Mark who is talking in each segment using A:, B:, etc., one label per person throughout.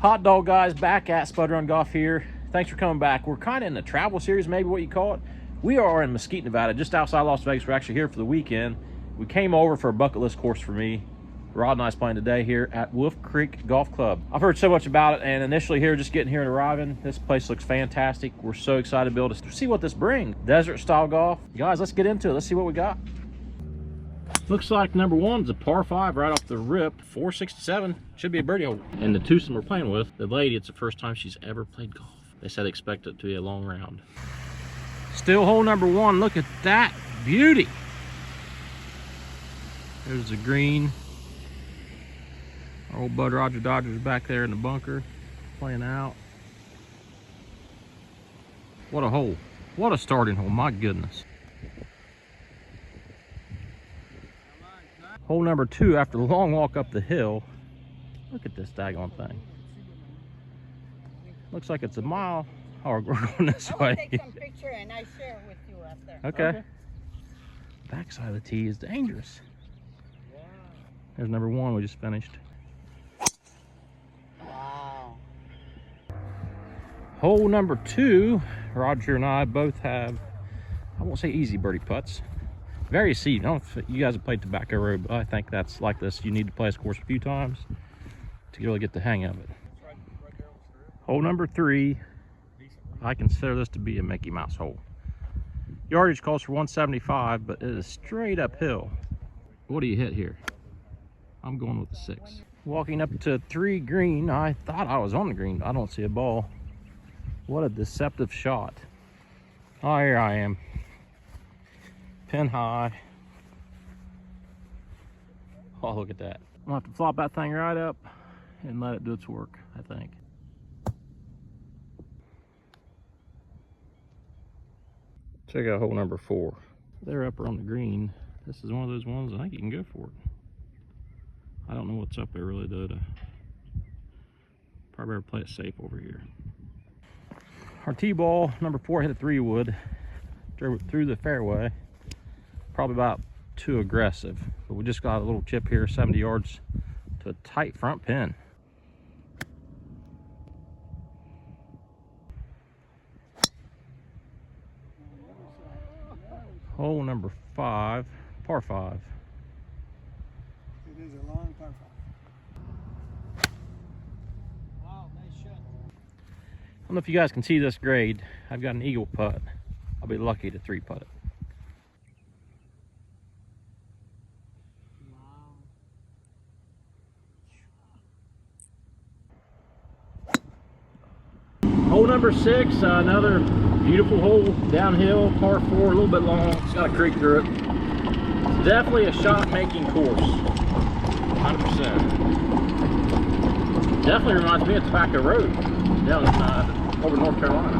A: Hot Dog Guys back at Spud Run Golf here. Thanks for coming back. We're kind of in the travel series, maybe what you call it. We are in Mesquite, Nevada, just outside Las Vegas. We're actually here for the weekend. We came over for a bucket list course for me. Rod and I is playing today here at Wolf Creek Golf Club. I've heard so much about it, and initially here, just getting here and arriving, this place looks fantastic. We're so excited to be able to see what this brings. Desert style golf. Guys, let's get into it. Let's see what we got. Looks like number one is a par 5 right off the rip. 467. Should be a birdie hole. And the twosome we're playing with, the lady, it's the first time she's ever played golf. They said they expect it to be a long round. Still hole number one. Look at that beauty. There's the green. Our old bud Roger Dodger's back there in the bunker playing out. What a hole. What a starting hole. My goodness. Hole number 2 after the long walk up the hill. Look at this daggone thing. Looks like it's a mile. Oh, we're going this way.
B: I'll take some picture and I share it with you after.
A: Okay. Backside of the tee is dangerous.
B: Wow.
A: There's number 1 we just finished.
B: Wow.
A: Hole number 2, Roger and I both have, I won't say easy birdie putts. Very easy. I don't know if you guys have played Tobacco Road, but I think that's like this. You need to play this course a few times to really get the hang of it. Hole number 3, I consider this to be a Mickey Mouse hole. Yardage calls for 175, but it is straight uphill. What do you hit here? I'm going with the 6. Walking up to 3 green, I thought I was on the green. I don't see a ball. What a deceptive shot. Oh, here I am. Pin high. Oh, look at that. I'm gonna have to flop that thing right up and let it do its work, I think. Check out hole number 4. They're up on the green. This is one of those ones I think you can go for it. I don't know what's up there really though. Probably better play it safe over here. Our tee ball, number 4, hit a 3-wood. Drove it through the fairway. Probably about too aggressive, but we just got a little chip here, 70 yards to a tight front pin. Hole number 5, par 5.
C: It is a long par 5.
B: Wow, nice shot.
A: I don't know if you guys can see this grade. I've got an eagle putt. I'll be lucky to 3-putt it. Hole number 6, another beautiful hole, downhill, par 4, a little bit long. It's got a creek through it. It's definitely a shot-making course, 100%. Definitely reminds me of Tobacco Road down over North Carolina.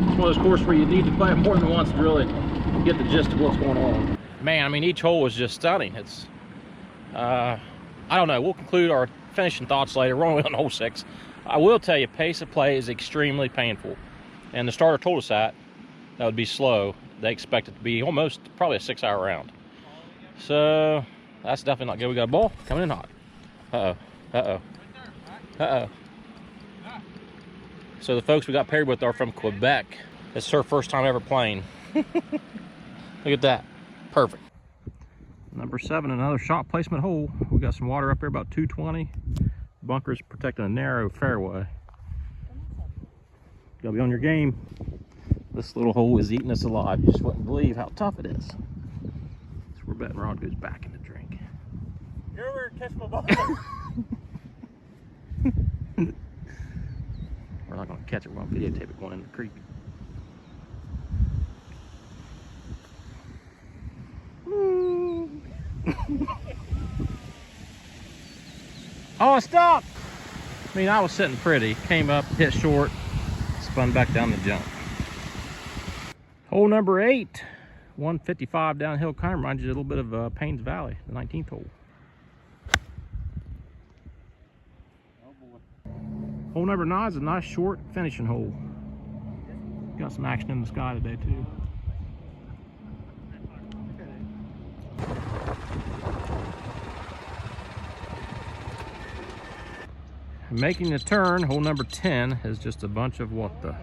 A: It's one of those courses where you need to play it more than once to really get the gist of what's going on. Man, I mean, each hole is just stunning. It's, I don't know. We'll conclude our finishing thoughts later. We're only on hole 6. I will tell you, pace of play is extremely painful. And the starter told us that would be slow. They expect it to be almost probably a 6-hour round. So that's definitely not good. We got a ball coming in hot. Uh-oh, uh-oh, uh-oh. So the folks we got paired with are from Quebec. It's her first time ever playing. Look at that, perfect. Number 7, another shot placement hole. We got some water up here, about 220. Bunker's protecting a narrow fairway. Gotta be on your game. This little hole is eating us alive. You just wouldn't believe how tough it is. So we're betting Rod goes back in the drink.
C: You're over to catch my ball.
A: We're not gonna catch it, we're gonna videotape it going in the creek. Oh, stop! I mean, I was sitting pretty. Came up, hit short, spun back down the jump. Hole number 8, 155 downhill. Kind of reminds you a little bit of Payne's Valley, the 19th hole.
C: Oh boy.
A: Hole number 9 is a nice short finishing hole. Got some action in the sky today too. Making the turn, hole number 10 is just a bunch of what the.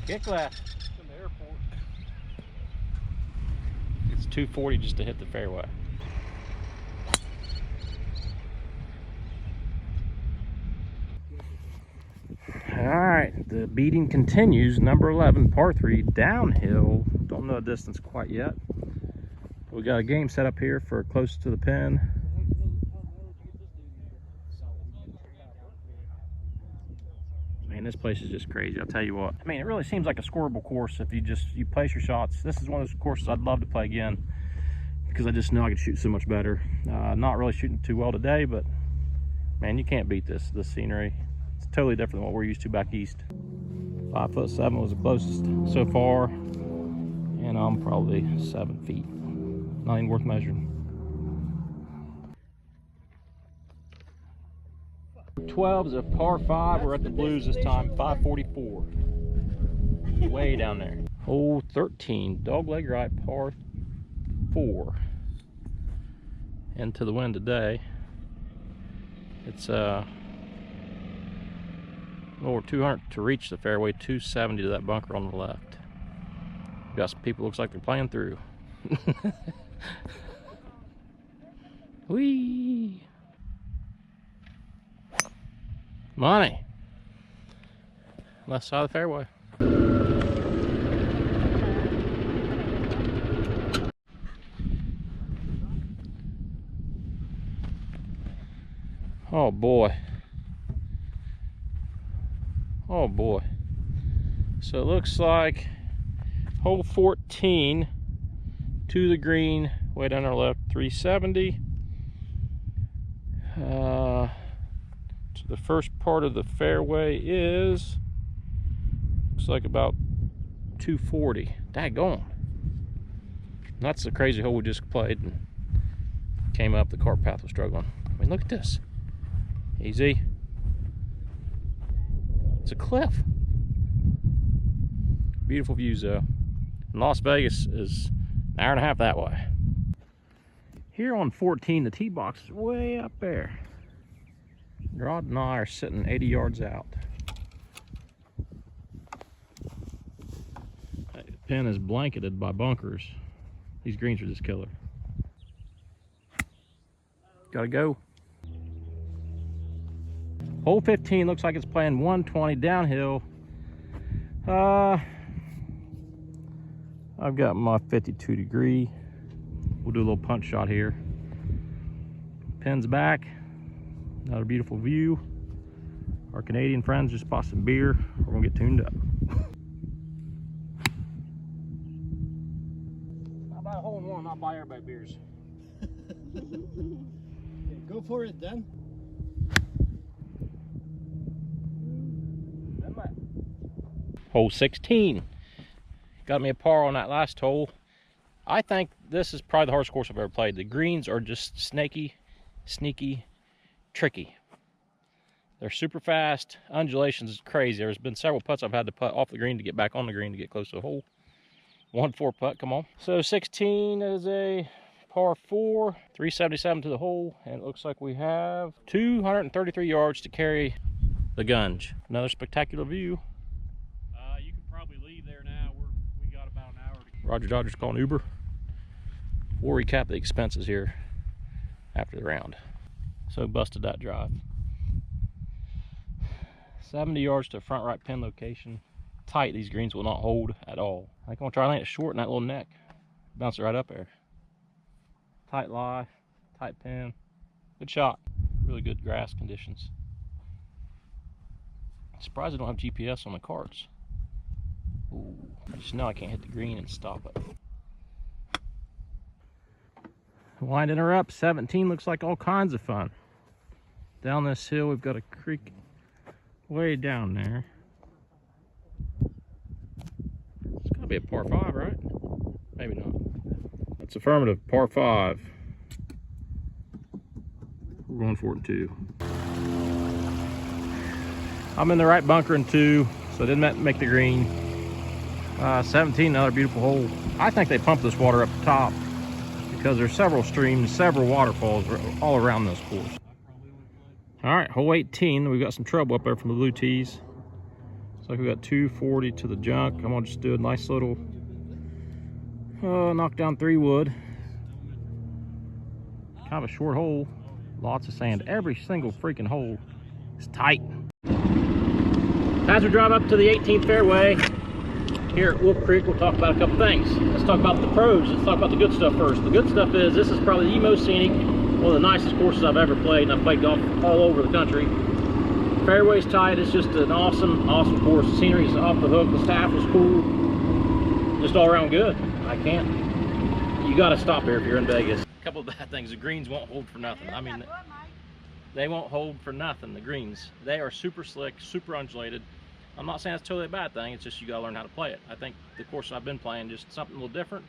A: Kick left.
C: From the airport.
A: It's 240 just to hit the fairway. All right, the beating continues. Number 11, par 3, downhill. Don't know the distance quite yet. We got a game set up here for close to the pin. Man, this place is just crazy. I'll tell you what. I mean, it really seems like a scoreable course if you place your shots. This is one of those courses I'd love to play again because I just know I could shoot so much better. Not really shooting too well today, but man, you can't beat this scenery. It's totally different than what we're used to back east. 5'7" was the closest so far, and I'm probably 7 feet. Not even worth measuring. 12 is a par 5. We're at the blues this time. 544. Way down there. Hole 13, dogleg right, par 4. Into the wind today. It's over 200 to reach the fairway, 270 to that bunker on the left. Got some people, looks like they're playing through. Whee! Money. Left side of the fairway. Oh boy. Oh boy. So it looks like hole 14 to the green, way down our left, 370. So the first part of the fairway is, looks like about 240. Daggone. That's the crazy hole we just played and came up. The cart path was struggling. I mean, look at this. Easy. It's a cliff. Beautiful views though. And Las Vegas is an hour and a half that way. Here on 14, the tee box is way up there. Rod and I are sitting 80 yards out. The pin is blanketed by bunkers. These greens are just killer. Gotta go. Hole 15 looks like it's playing 120 downhill. I've got my 52 degree. We'll do a little punch shot here. Pin's back. Another beautiful view. Our Canadian friends just bought some beer. We're gonna get tuned up. I'll buy a hole in one, not buy everybody beers.
C: Go for it then.
A: Hole 16. Got me a par on that last hole. I think this is probably the hardest course I've ever played. The greens are just snaky, sneaky, tricky. They're super fast. Undulations is crazy. There's been several putts I've had to putt off the green to get back on the green to get close to the hole. 1-4 putt, come on. So 16 is a par 4, 377 to the hole, and it looks like we have 233 yards to carry the gunge. Another spectacular view.
C: You can probably leave there now. We got about an hour to
A: Roger Dodger's calling Uber. We'll recap the expenses here after the round. So busted that drive. 70 yards to front right pin location. Tight, these greens will not hold at all. I think I'm gonna try to land it short in that little neck. Bounce it right up there. Tight lie, tight pin. Good shot. Really good grass conditions. Surprised I don't have GPS on the carts. Ooh, I just know I can't hit the green and stop it. Winding her up, 17 looks like all kinds of fun. Down this hill, we've got a creek way down there. It's gotta be a par 5, right? Maybe not. That's affirmative, par 5. We're going for it in 2. I'm in the right bunker in 2, so I didn't make the green. 17, another beautiful hole. I think they pump this water up the top because there's several streams, several waterfalls all around this course. All right, hole 18. We got some trouble up there from the blue tees. Looks like we got 240 to the junk. I'm gonna just do a nice little knock down 3 wood. Kind of a short hole. Lots of sand. Every single freaking hole is tight. As we drive up to the 18th fairway here at Wolf Creek, we'll talk about a couple things. Let's talk about the pros. Let's talk about the good stuff first. The good stuff is this is probably the most scenic, one of the nicest courses I've ever played, and I've played golf all over the country. Fairway's tight. It's just an awesome course. The scenery is off the hook. The staff was cool. Just all around good. You got to stop here if you're in Vegas. A couple of bad things. The greens won't hold for nothing. I mean, they won't hold for nothing, the greens. They are super slick, super undulated. I'm not saying it's totally a bad thing. It's just you got to learn how to play it. I think the course I've been playing, just something a little different.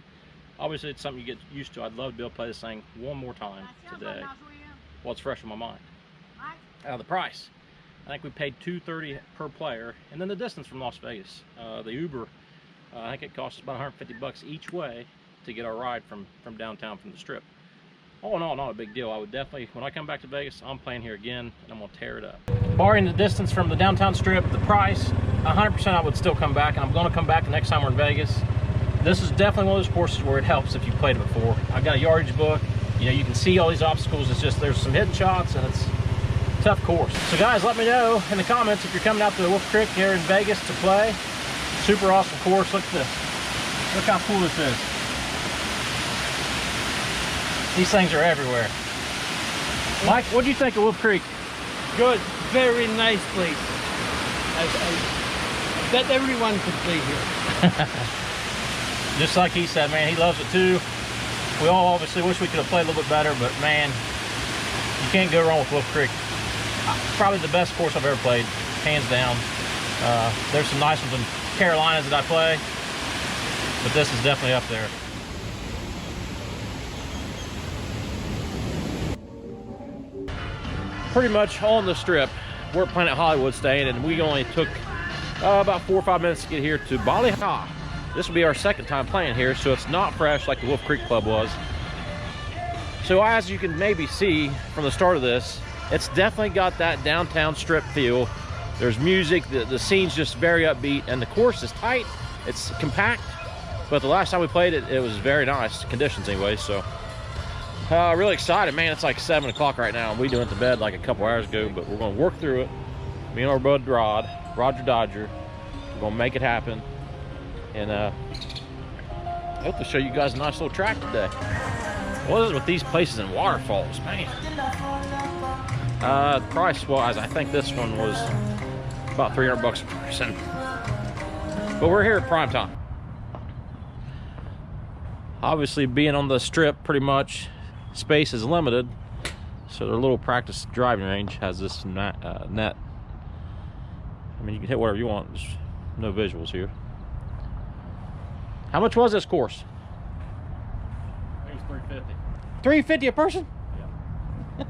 A: Obviously, it's something you get used to. I'd love to be able to play this thing one more time today. Well, it's fresh in my mind. The price. I think we paid $230 per player, and then the distance from Las Vegas. The Uber, I think it costs us about 150 bucks each way to get our ride from downtown, from the Strip. All in all, not a big deal. I would definitely, when I come back to Vegas, I'm playing here again, and I'm gonna tear it up. Barring the distance from the downtown Strip, the price, 100% I would still come back, and I'm gonna come back the next time we're in Vegas. This is definitely one of those courses where it helps if you've played it before. I've got a yardage book. You know, you can see all these obstacles. It's just, there's some hidden shots, and it's a tough course. So guys, let me know in the comments if you're coming out to the Wolf Creek here in Vegas to play. Super awesome course. Look at this. Look how cool this is. These things are everywhere. Mike, what do you think of Wolf Creek?
B: Good, very nice place. I bet everyone could play here.
A: Just like he said, man, he loves it too. We all obviously wish we could have played a little bit better, but man, you can't go wrong with Wolf Creek. Probably the best course I've ever played, hands down. There's some nice ones in Carolinas that I play, but this is definitely up there. Pretty much on the Strip. We're at Planet Hollywood staying, and we only took about 4 or 5 minutes to get here to Bali. This will be our second time playing here, so it's not fresh like the Wolf Creek Club was. So as you can maybe see from the start of this, it's definitely got that downtown Strip feel. There's music, the scene's just very upbeat, and the course is tight, it's compact, but the last time we played it, it was very nice conditions anyway. So really excited, man. It's like 7 o'clock right now, and we went to bed like a couple hours ago, but we're gonna work through it. Me and our bud Roger Dodger, we're gonna make it happen, and I hope to show you guys a nice little track today. What is it with these places and waterfalls, man? Price-wise, I think this one was about 300 bucks per person. But we're here at prime time. Obviously, being on the Strip, pretty much space is limited, so their little practice driving range has this net. I mean, you can hit whatever you want. There's no visuals here. How much was this course?
C: I think it's $350.
A: $350 a person?
C: Yeah.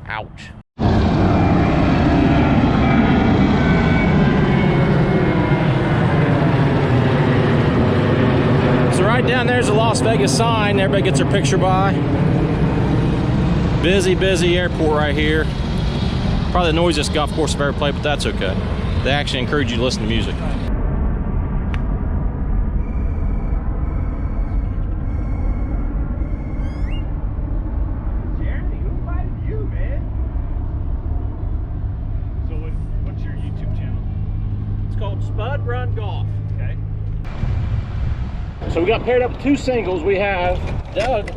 A: Ouch. So right down there's the Las Vegas sign. Everybody gets their picture by. Busy airport right here. Probably the noisiest golf course I've ever played, but that's okay. They actually encourage you to listen to music. Spud Run Golf.
C: Okay.
A: So we got paired up with 2 singles. We have Doug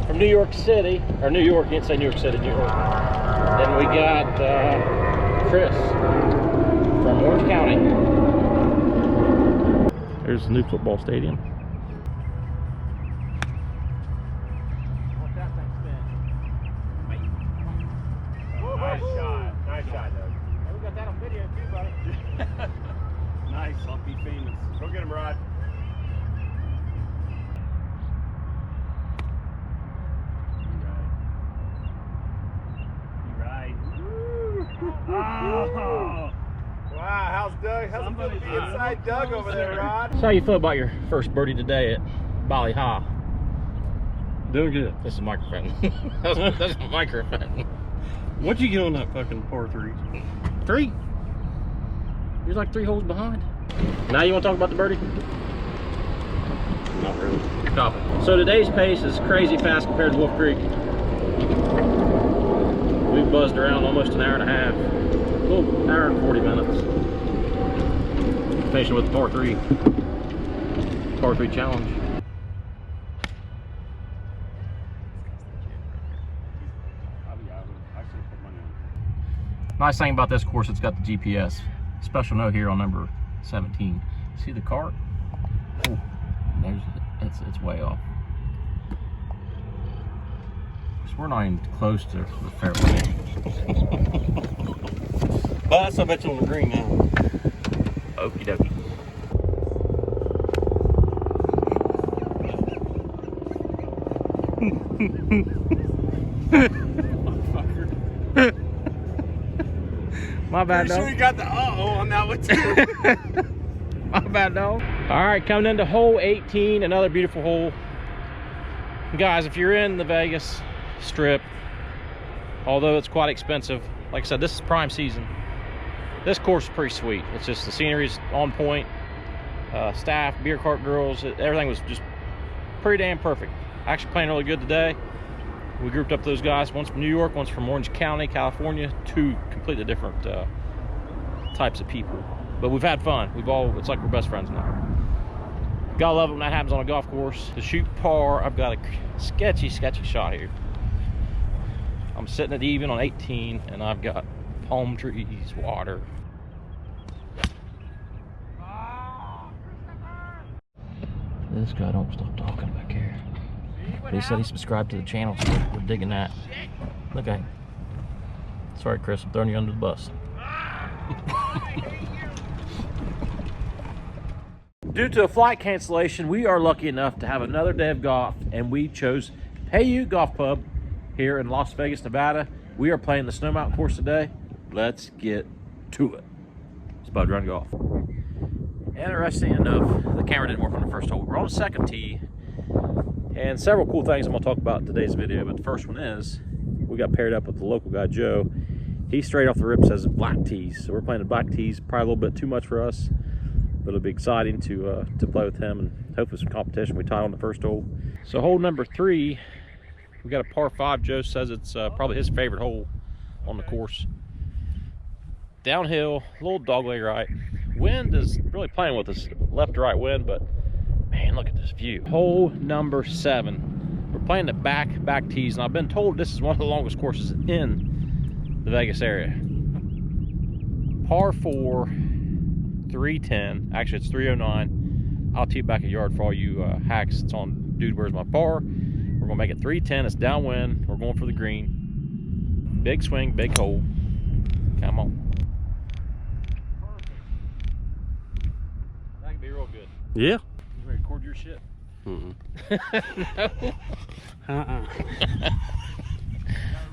A: from New York City, or New York, you can't say New York City, New York. Then we got Chris from Orange County. There's the new football stadium.
C: Nice shot, Doug.
A: We got that on video too, buddy.
C: Nice, I'll be famous. Go get him, Rod. You're right. Oh. Wow, how's
D: Doug. How's it feel to be inside Doug over there, Rod?
A: So how you feel about your first birdie today at Bali Ha?
C: Doing good.
A: This is microphone. That's a microphone.
C: What'd you get on that fucking par 3?
A: 3? You're like 3 holes behind. Now you want to talk about the birdie?
C: Not really.
A: Copy. So today's pace is crazy fast compared to Wolf Creek. We've buzzed around almost an hour and a half. A little hour and 40 minutes. Finishing with the par 3. Par 3 challenge. Nice thing about this course, it's got the GPS. Special note here on number 17. See the cart? Oh, it's way off. So we're not even close to the fairway.
C: But I bet you on the green now.
A: Okie dokie. My bad,
D: Pretty
A: dog.
D: sure you got the uh-oh on that one too.
A: My bad, dog. All right, coming into hole 18, another beautiful hole. Guys, if you're in the Vegas Strip, although it's quite expensive, like I said, this is prime season. This course is pretty sweet. It's just the scenery's on point. Staff, beer cart girls, everything was just pretty damn perfect. Actually playing really good today. We grouped up those guys, one's from New York, one's from Orange County, California, 2 completely different types of people. But we've had fun. It's like we're best friends now. Gotta love it when that happens on a golf course. To shoot par, I've got a sketchy shot here. I'm sitting at even on 18, and I've got palm trees, water. This guy don't stop talking back here. But he said he subscribed to the channel, so we're digging that. Look at him. Sorry, Chris, I'm throwing you under the bus. Due to a flight cancellation, we are lucky enough to have another day of golf, and we chose Paiute Golf Club here in Las Vegas, Nevada. We are playing the Snow Mountain course today. Let's get to it. Spud Run Golf. Interesting enough, the camera didn't work on the first hole. We're on the second tee, and several cool things I'm going to talk about in today's video. But the first one is we got paired up with the local guy, Joe. He straight off the rip says black tees, so we're playing the black tees. Probably a little bit too much for us, but it'll be exciting to play with him and hopefully some competition. We tied on the first hole. So hole number 3, we got a par 5. Joe says it's probably his favorite hole on the course. Downhill, a little dogleg right. Wind is really playing with us, left to right wind, but man, look at this view. Hole number 7. We're playing the back tees, and I've been told this is one of the longest courses in the Vegas area. Par 4, 310. Actually, it's 309. I'll tee back a yard for all you hacks. It's on Dude Where's My Par. We're gonna make it 310. It's downwind. We're going for the green. Big swing, big hole. Come on. That can be real good.
C: Yeah.
A: You ready to record your shit?
C: Mm-mm.
A: No.
C: Uh-uh.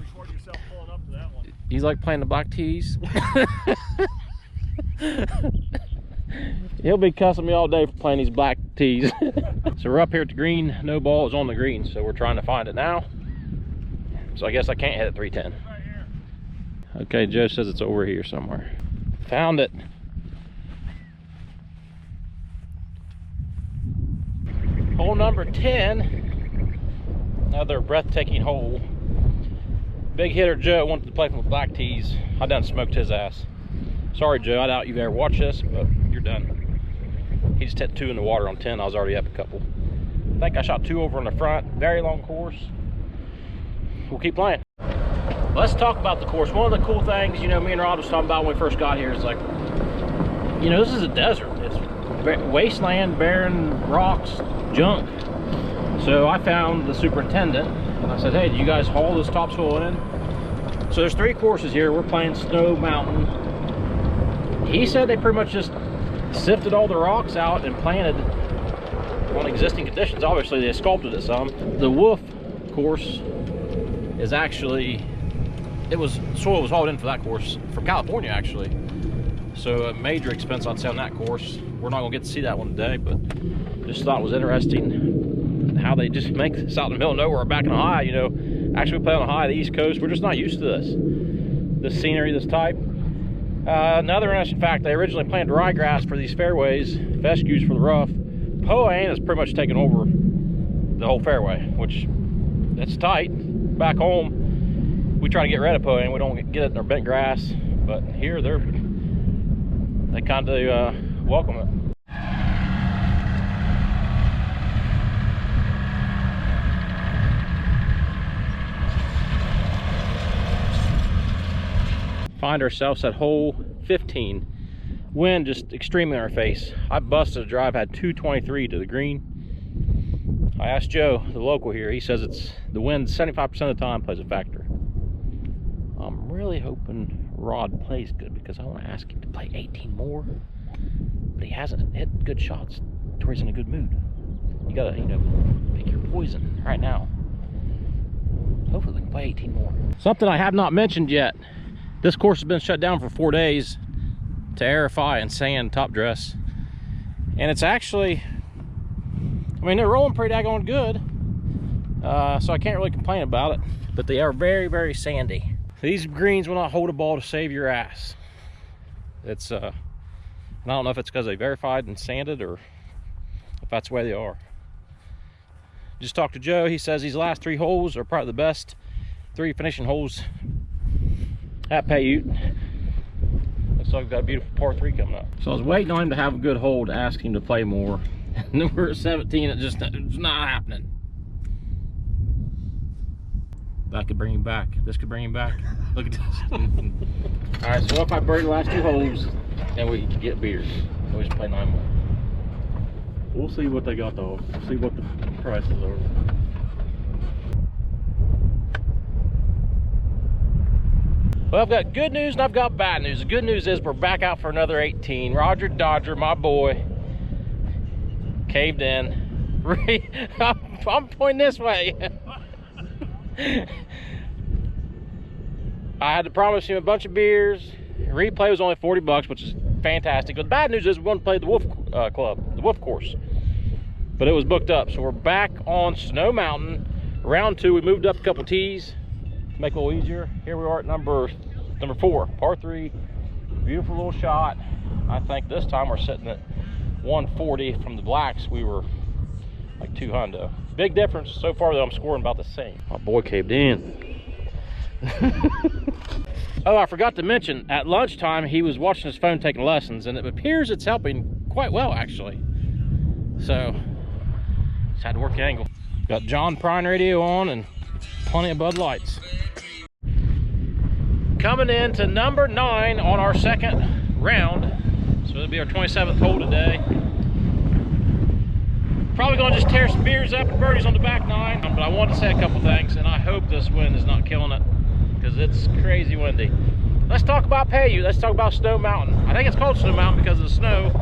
D: Record yourself pulling up to that one.
A: He's like playing the black tees. He'll be cussing me all day for playing these black tees. So we're up here at the green. No ball is on the green, so we're trying to find it now. So I guess I can't hit it 310.
D: Right here.
A: Okay, Joe says it's over here somewhere. Found it. Hole number 10. Another breathtaking hole. Big hitter Joe wanted to play from the black tees. I done smoked his ass. Sorry, Joe, I doubt you've ever watched this, but you're done. He just hit 2 in the water on 10. I was already up a couple. I think I shot 2 over in the front. Very long course. We'll keep playing. Let's talk about the course. One of the cool things, you know, me and Rod was talking about when we first got here is like, you know, this is a desert. It's wasteland, barren rocks, junk. So I found the superintendent and I said, hey, do you guys haul this topsoil in? So there's 3 courses here. We're playing Snow Mountain. He said they pretty much just sifted all the rocks out and planted on existing conditions. Obviously they sculpted it some. The Wolf course is actually, soil was hauled in for that course from California actually. So a major expense, I'd say, on that course. We're not gonna get to see that one today, but just thought it was interesting how they just make this out in the middle of nowhere, back in the high. You know, actually we play on the high, the East Coast. We're just not used to this scenery, this type. Another interesting fact, they originally planted ryegrass for these fairways, fescues for the rough. Poane has pretty much taken over the whole fairway, which it's tight. Back home, we try to get rid of Poane. We don't get it in our bent grass, but here they kind of welcome it. Find ourselves at hole 15. Wind just extremely in our face. I busted a drive, had 223 to the green. I asked Joe, the local here, he says it's the wind 75% of the time plays a factor. I'm really hoping Rod plays good because I want to ask him to play 18 more, but he hasn't hit good shots to where he's in a good mood. You gotta, you know, pick your poison right now. Hopefully we can play 18 more. Something I have not mentioned yet. This course has been shut down for 4 days to aerify and sand top dress. And it's actually, I mean, they're rolling pretty daggone good. So I can't really complain about it, but they are very, very sandy. These greens will not hold a ball to save your ass. It's, I don't know if it's because they verified and sanded or if that's the way they are. Just talked to Joe, he says these last 3 holes are probably the best 3 finishing holes at Paiute. Looks like we've got a beautiful par 3 coming up. So I was waiting on him to have a good hole to ask him to play more. And then we're at 17, it's not happening. That could bring him back. This could bring him back. Look at this. All right, so if I birdie the last 2 holes, then we can get beers. We just play 9 more. We'll see what they got though. We'll see what the prices are. Well, I've got good news and I've got bad news. The good news is we're back out for another 18. Roger Dodger, my boy, caved in. I'm pointing this way. I had to promise him a bunch of beers. Replay was only 40 bucks, which is fantastic. But the bad news is we want to play the Wolf Club, the Wolf course. But it was booked up. So we're back on Snow Mountain. Round 2, we moved up a couple tees. Make it a little easier. Here we are at number 4, par 3. Beautiful little shot. I think this time we're sitting at 140. From the blacks we were like 200. Big difference so far, though. I'm scoring about the same. My boy caved in. Oh, I forgot to mention, at lunchtime he was watching his phone taking lessons, and it appears it's helping quite well actually. So just had to work the angle. Got John Prine radio on and plenty of Bud Lights. Coming in to number 9 on our second round. So it'll be our 27th hole today. Probably gonna just tear some beers up and birdies on the back 9. But I want to say a couple things, and I hope this wind is not killing it because it's crazy windy. Let's talk about Paiute. Let's talk about Snow Mountain. I think it's called Snow Mountain because of the snow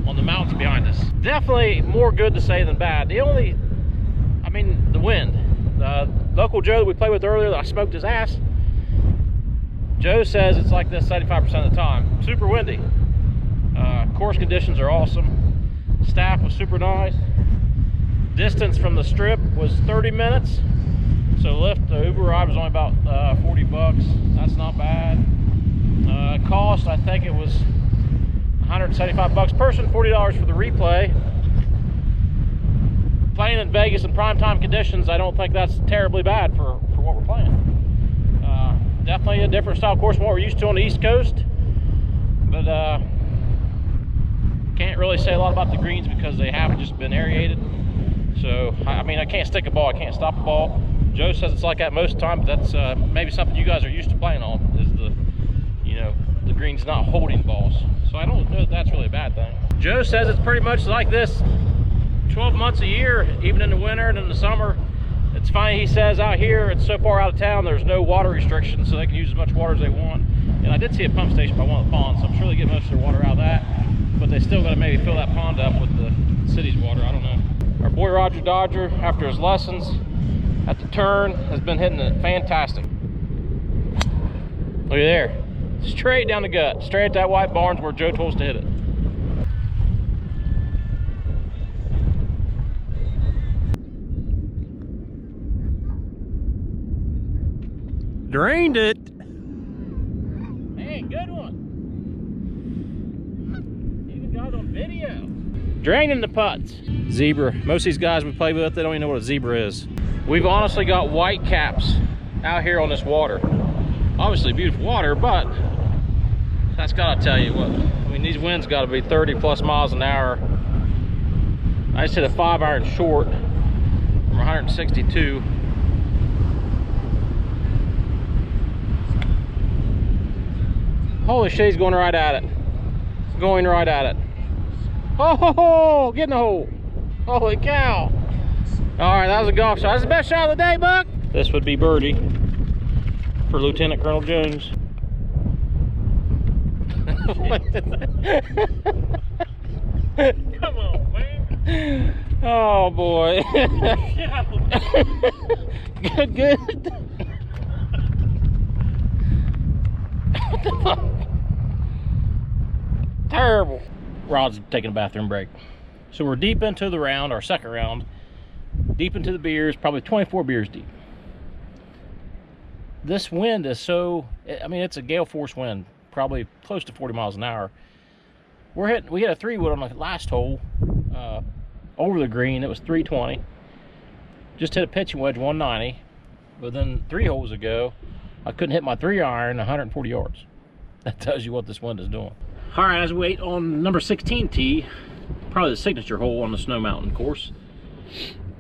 A: on the mountains behind us. Definitely more good to say than bad. The only, I mean, the wind. Local Joe that we played with earlier, that I smoked his ass, Joe says it's like this 75% of the time. Super windy. Course conditions are awesome. Staff was super nice. Distance from the strip was 30 minutes. So Lyft, the Uber ride was only about 40 bucks. That's not bad. Cost, I think it was 175 bucks person, $40 for the replay. Playing in Vegas in primetime conditions, I don't think that's terribly bad for what we're playing. Definitely a different style course from what we're used to on the East Coast, but can't really say a lot about the greens because they haven't just been aerated. So I mean, I can't stick a ball, I can't stop a ball. Joe says it's like that most of the time, but that's maybe something you guys are used to playing on, is the, you know, the greens not holding balls. So I don't know if that's really a bad thing. Joe says it's pretty much like this 12 months a year, even in the winter and in the summer. It's funny, he says out here, it's so far out of town, there's no water restrictions, so they can use as much water as they want. And I did see a pump station by one of the ponds, so I'm sure they get most of their water out of that. But they still gotta maybe fill that pond up with the city's water, I don't know. Our boy Roger Dodger, after his lessons at the turn, has been hitting it fantastic. Look at there. Straight down the gut. Straight at that white barns where Joe told us to hit it.
C: Drained it.
A: Man, good one. Even got it on video. Draining the putts. Zebra. Most of these guys we play with, they don't even know what a zebra is. We've honestly got white caps out here on this water. Obviously beautiful water, but that's gotta tell you what. I mean, these winds gotta be 30 plus miles an hour. I just hit a 5-iron short from 162. Holy shit, he's going right at it. Going right at it. Oh, ho, ho, get in the hole. Holy cow. All right, that was a golf shot. That's the best shot of the day, Buck. This would be birdie for Lieutenant Colonel Jones.
C: Come on, man.
A: Oh, boy. Good, good. What the fuck? Terrible. Rod's taking a bathroom break. So we're deep into the round, our second round. Deep into the beers, probably 24 beers deep. This wind is so, I mean, it's a gale force wind, probably close to 40 miles an hour. We hit a 3-wood on the last hole, over the green. It was 320. Just hit a pitching wedge 190. But then 3 holes ago, I couldn't hit my 3-iron 140 yards. That tells you what this wind is doing. All right, as we wait on number 16 tee, probably the signature hole on the Snow Mountain course,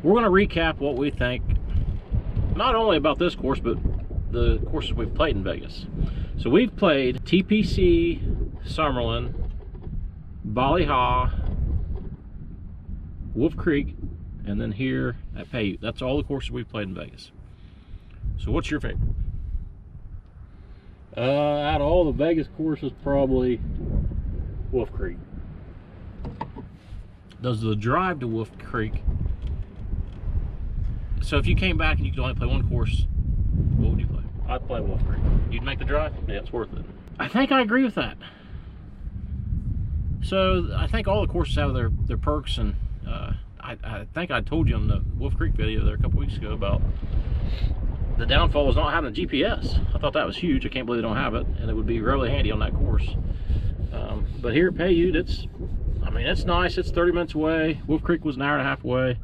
A: we're going to recap what we think, not only about this course, but the courses we've played in Vegas. So we've played TPC, Summerlin, Bali Ha, Wolf Creek, and then here at Paiute. That's all the courses we've played in Vegas. So what's your favorite?
C: Out of all the Vegas courses, probably Wolf Creek.
A: Does the drive to Wolf Creek, so if you came back and you could only play one course, what would you play?
C: I'd play Wolf Creek.
A: You'd make the drive?
C: Yeah, it's worth it.
A: I think I agree with that. So I think all the courses have their perks, and I think I told you on the Wolf Creek video there a couple weeks ago about the downfall is not having a GPS. I thought that was huge. I can't believe they don't have it, and it would be really handy on that course. But here at Paiute, it's nice. It's 30 minutes away. Wolf Creek was an hour and a half away.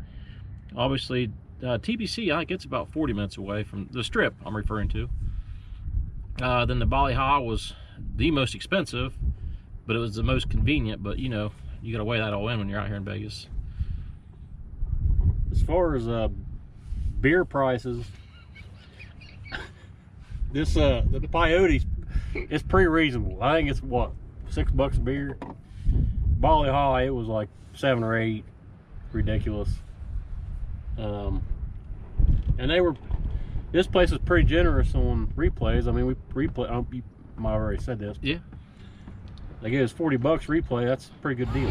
A: Obviously, TPC, I think it's about 40 minutes away from the strip I'm referring to. Then the Bali Ha was the most expensive, but it was the most convenient. But you know, you got to weigh that all in when you're out here in Vegas.
C: As far as beer prices, this the Paiute is pretty reasonable. I think it's what, $6 a beer. Bali Ha, it was like 7 or 8. Ridiculous. And this place was pretty generous on replays. I mean, we replay. I might have already said this.
A: Yeah.
C: They gave us $40 replay. That's a pretty good deal.